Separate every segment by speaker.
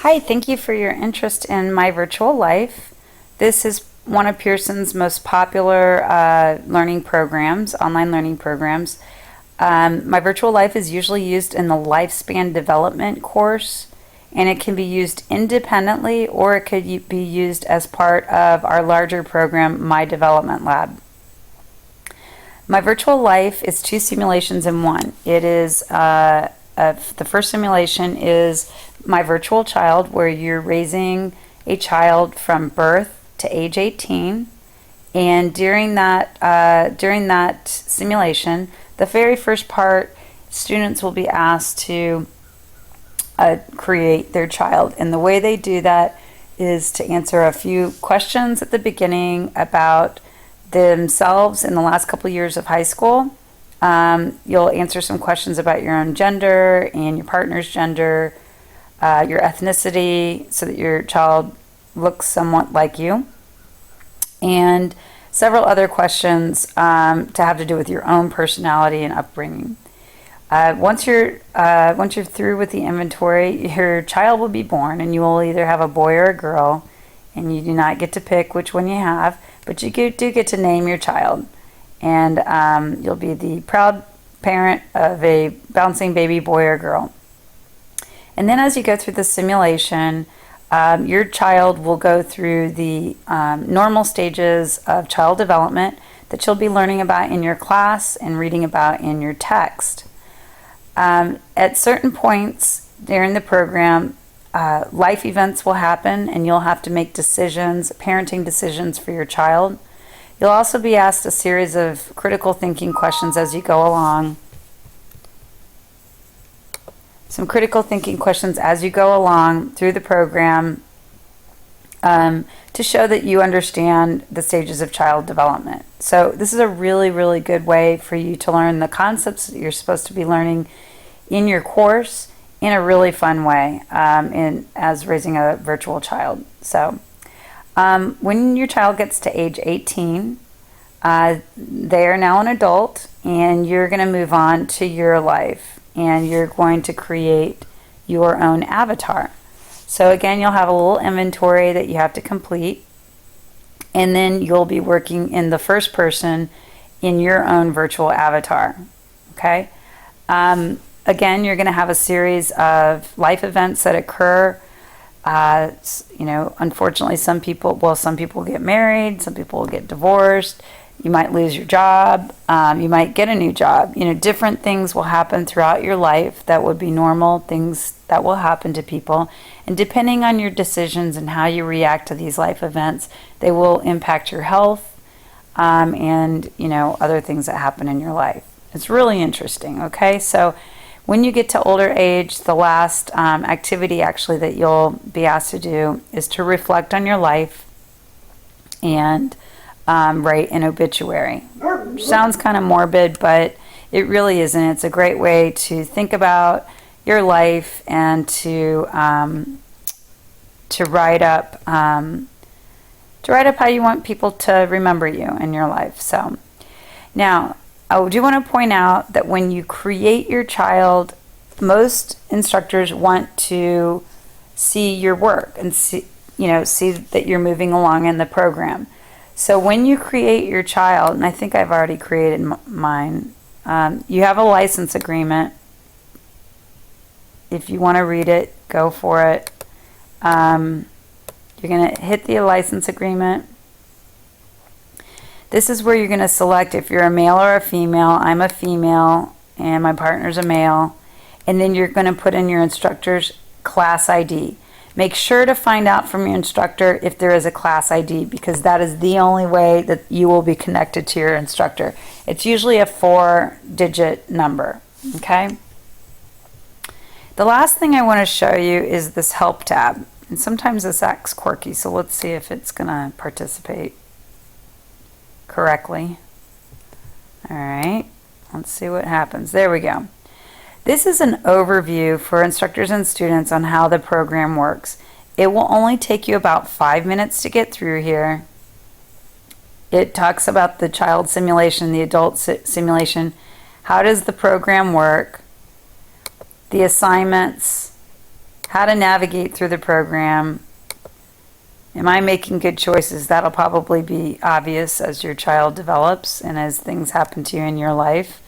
Speaker 1: Hi, thank you for your interest in My Virtual Life. This is one of Pearson's most popular learning programs, online learning programs. My Virtual Life is usually used in the Lifespan Development course, and it can be used independently or it could be used as part of our larger program, My Development Lab. My Virtual Life is two simulations in one. It is the first simulation is My Virtual Child, where you're raising a child from birth to age 18, and during that simulation, the very first part, students will be asked to create their child, and the way they do that is to answer a few questions at the beginning about themselves in the last couple years of high school. You'll answer some questions about your own gender and your partner's gender, your ethnicity, so that your child looks somewhat like you, and several other questions to have to do with your own personality and upbringing. Once you're through with the inventory, your child will be born, and you will either have a boy or a girl, and you do not get to pick which one you have, but you do get to name your child, and you'll be the proud parent of a bouncing baby boy or girl. And then as you go through the simulation, your child will go through the normal stages of child development that you'll be learning about in your class and reading about in your text. At certain points during the program, life events will happen, and you'll have to make decisions, parenting decisions for your child. You'll also be asked a series of critical thinking questions as you go along. Some critical thinking questions as you go along through the program to show that you understand the stages of child development. So this is a really, really good way for you to learn the concepts that you're supposed to be learning in your course in a really fun way as raising a virtual child. So when your child gets to age 18, they are now an adult, and you're going to move on to your life, and you're going to create your own avatar. So again, you'll have a little inventory that you have to complete, and then you'll be working in the first person in your own virtual avatar. Okay? Again, you're going to have a series of life events that occur. Unfortunately, some people get married, some people will get divorced. You might lose your job. You might get a new job. Different things will happen throughout your life that would be normal things that will happen to people. And depending on your decisions and how you react to these life events, they will impact your health and other things that happen in your life. It's really interesting. Okay, so when you get to older age, the last activity actually that you'll be asked to do is to reflect on your life and write an obituary. Sounds kind of morbid, but it really isn't. It's a great way to think about your life and to write up how you want people to remember you in your life. So now, I do want to point out that when you create your child, most instructors want to see your work and see that you're moving along in the program. So when you create your child, and I think I've already created mine, you have a license agreement. If you want to read it, go for it. You're going to hit the license agreement. This is where you're going to select if you're a male or a female. I'm a female and my partner's a male. And then you're going to put in your instructor's class ID. Make sure to find out from your instructor if there is a class ID, because that is the only way that you will be connected to your instructor. It's usually a 4-digit number. Okay? The last thing I want to show you is this help tab. And sometimes this acts quirky, so let's see if it's going to participate correctly. All right, let's see what happens. There we go. This is an overview for instructors and students on how the program works. It will only take you about 5 minutes to get through here. It talks about the child simulation, the adult simulation. How does the program work? The assignments, how to navigate through the program. Am I making good choices? That'll probably be obvious as your child develops and as things happen to you in your life.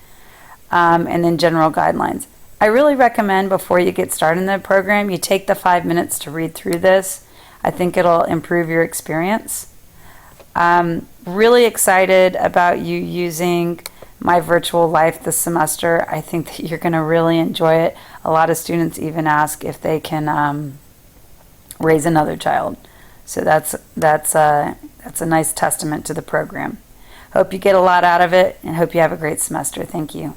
Speaker 1: And then general guidelines. I really recommend before you get started in the program, you take the 5 minutes to read through this. I think it'll improve your experience. Really excited about you using My Virtual Life this semester. I think that you're going to really enjoy it. A lot of students even ask if they can raise another child. So that's a nice testament to the program. Hope you get a lot out of it and hope you have a great semester. Thank you.